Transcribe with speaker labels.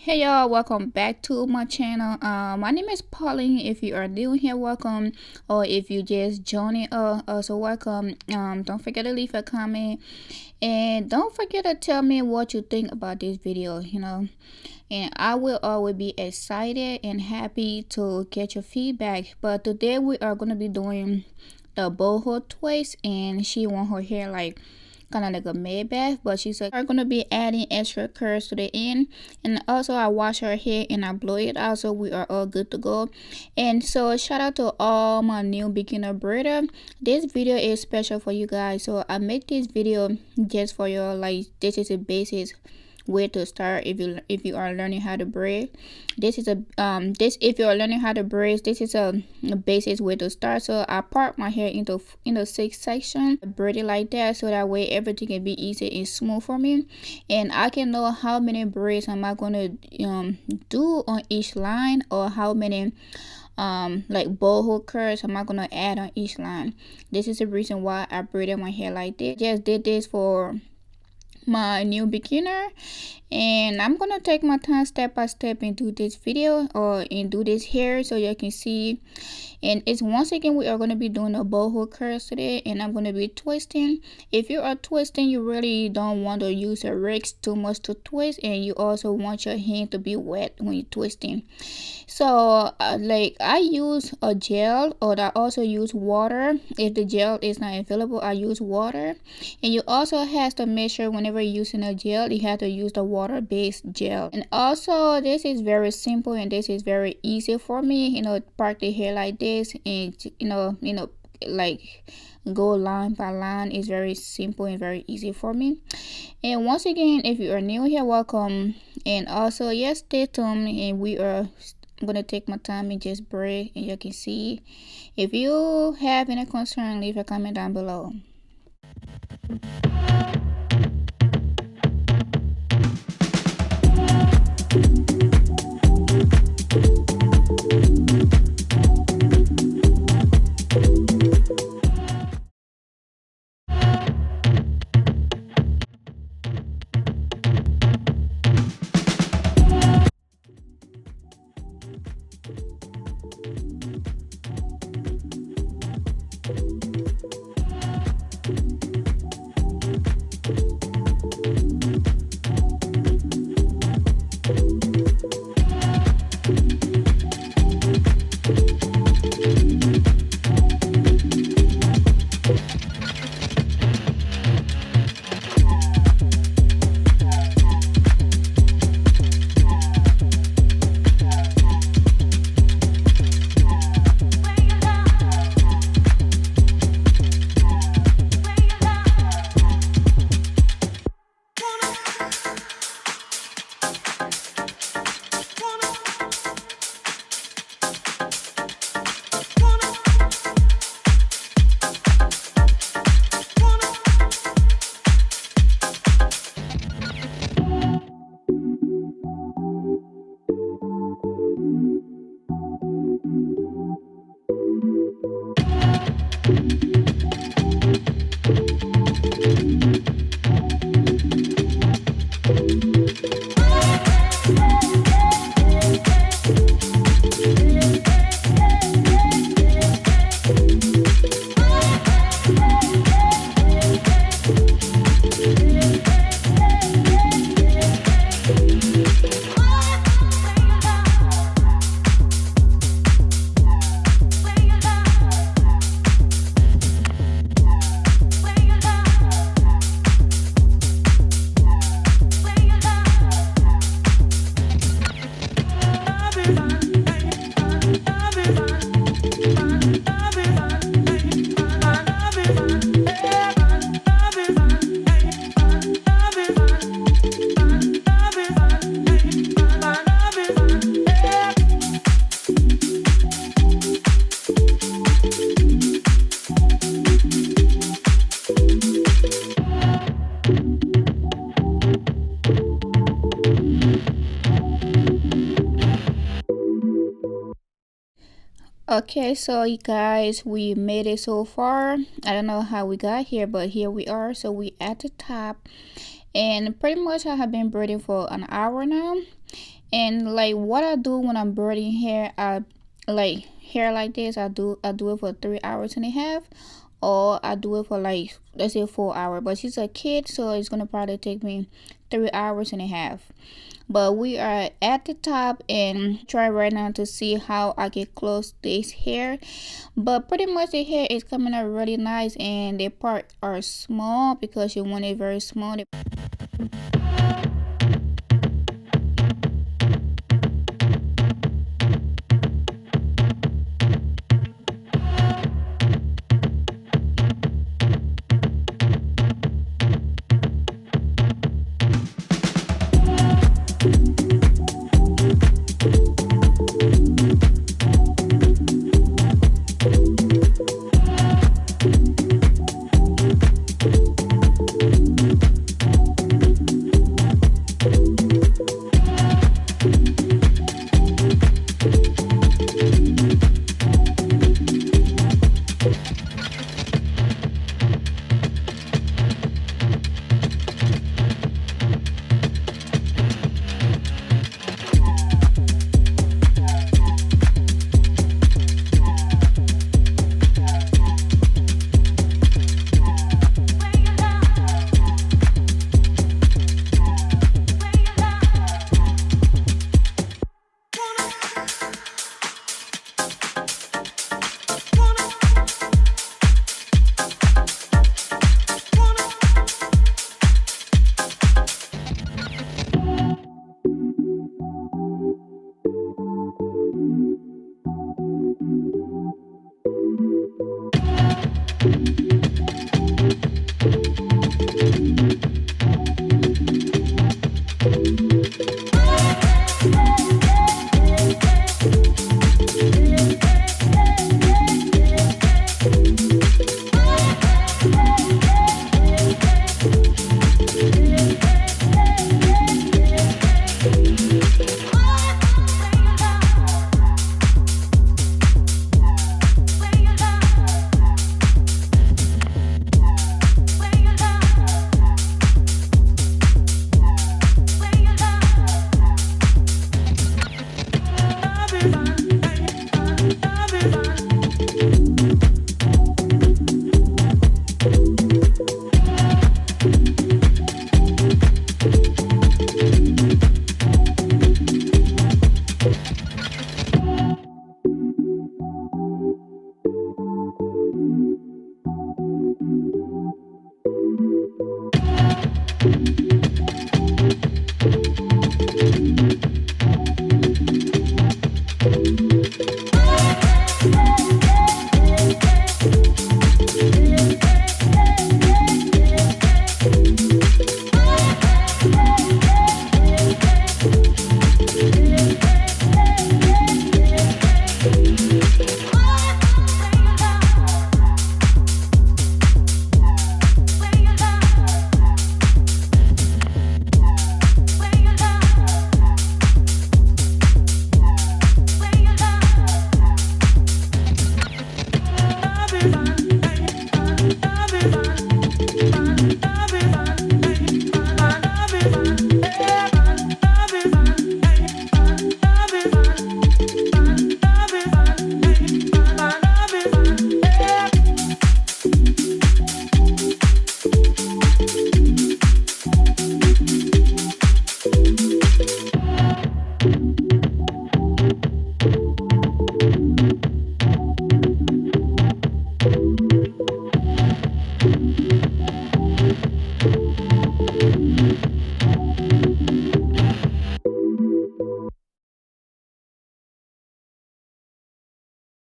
Speaker 1: Hey y'all, welcome back to my channel. My name is Pauline. If you are new here, welcome, or if you just joining also welcome. Don't forget to leave a comment, and don't forget to tell me what you think about this video, and I will always be excited and happy to get your feedback. But today we are going to be doing the boho twist, and she want her hair like kind of like a mid bath, but she's like are gonna be adding extra curls to the end. And also I wash her hair and I blow it out, so we are all good to go. And so shout out to all my new beginner braider. This video is special for you guys, so I make this video just for you. Like, this is a basics where to start if you are learning how to braid. This is a if you are learning how to braid, this is a basic way to start. So I part my hair into 6 sections, braid it like that, so that way everything can be easy and smooth for me, and I can know how many braids am I going to do on each line, or how many like boho curls am I gonna add on each line. This is the reason why I braided my hair like this. Just did this for my new beginner, and I'm gonna take my time step by step and do this video or and do this hair so you can see. And it's once again we are going to be doing a boho curls today, and I'm going to be twisting. If you are twisting, you really don't want to use a rake too much to twist, and you also want your hand to be wet when you're twisting. So like I use a gel, or I also use water. If the gel is not available, I use water. And you also have to make sure whenever you're using a gel, you have to use the water based gel. And also this is very simple, and this is very easy for me, part the hair like this, and like go line by line. Is very simple and very easy for me. And once again, if you are new here, welcome. And also, yes, stay tuned, and I'm gonna take my time and just braid, and you can see. If you have any concern, leave a comment down below. Okay, so you guys, we made it so far. I don't know how we got here, but here we are. So we at the top, and pretty much I have been braiding for an hour now. And like what I do when I'm braiding hair, I like hair like this, I do it for 3 hours and a half, or I do it for like, let's say 4 hours. But she's a kid, so it's gonna probably take me 3 hours and a half. But we are at the top and try right now to see how I can close this hair. But pretty much the hair is coming out really nice, and the part are small because you want it very small.